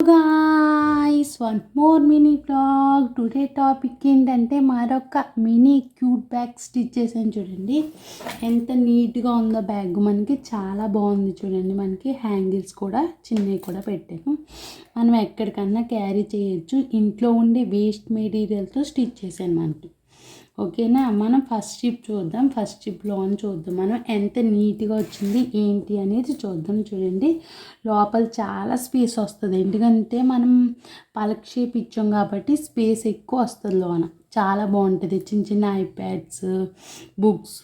Guys one more mini blog. Today topic ఏంటంటే మరొక mini cute bag stitch చేసాను. చూడండి ఎంత నీట్గా ఉందో బ్యాగ్. మనకి చాలా బాగుంది చూడండి. మనకి హ్యాంగిల్స్ కూడా చిన్నవి కూడా పెట్టాను. మనం ఎక్కడికన్నా క్యారీ చేయొచ్చు. ఇంట్లో ఉండే వేస్ట్ మెటీరియల్తో స్టిచ్ చేశాను మనకి. ఓకేనా, మనం ఫస్ట్ స్టిప్ చూద్దాం. ఫస్ట్ స్టిప్లో అని చూద్దాం మనం ఎంత నీట్గా వచ్చింది ఏంటి అనేది చూద్దాం. చూడండి లోపల చాలా స్పేస్ వస్తుంది. ఎందుకంటే మనం పలక్ షేప్ ఇచ్చాం కాబట్టి స్పేస్ ఎక్కువ వస్తుంది లోన. చాలా బాగుంటుంది. చిన్న చిన్న iPads, books,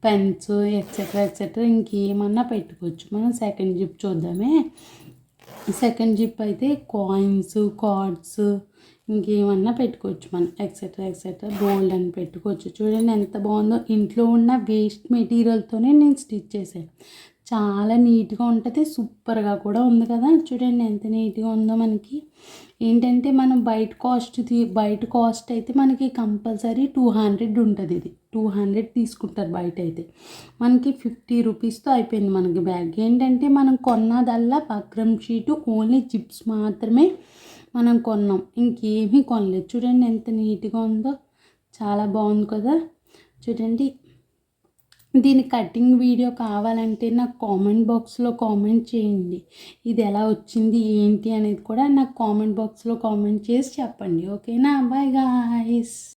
pens etcetera etcetera ఇంకేమన్నా పెట్టుకోవచ్చు. మనం సెకండ్ జిప్ చూద్దామే. సెకండ్ జిప్ అయితే కాయిన్స్, కార్డ్స్ ఇంకేమన్నా పెట్టుకోవచ్చు మనం. ఎక్సెట్రా ఎక్సెట్రా బోల్డ్ అని పెట్టుకోవచ్చు. చూడండి ఎంత బాగుందో. ఇంట్లో ఉన్న వేస్ట్ మెటీరియల్తోనే నేను స్టిచ్ చేశాను. చాలా నీట్గా ఉంటుంది. సూపర్గా కూడా ఉంది కదా. చూడండి ఎంత నీట్గా ఉందో. మనకి ఏంటంటే మనం బయట కాస్ట్ అయితే మనకి కంపల్సరీ 200 ఉంటుంది. ఇది 200 తీసుకుంటారు బయట అయితే. మనకి 50 రూపీస్తో అయిపోయింది మనకి బ్యాగ్. ఏంటంటే మనం కొన్నదల్లా బక్రమ్ షీటు ఓన్లీ జిప్స్ మాత్రమే మనం కొన్నాం, ఇంకేమీ కొనలేదు. చూడండి ఎంత నీట్గా ఉందో. చాలా బాగుంది కదా. చూడండి దీని కటింగ్ వీడియో కావాలంటే నాకు కామెంట్ బాక్స్లో కామెంట్ చేయండి. ఇది ఎలా వచ్చింది ఏంటి అనేది కూడా నాకు కామెంట్ బాక్స్లో కామెంట్ చేసి చెప్పండి. ఓకేనా, బాయ్ గాయ్స్.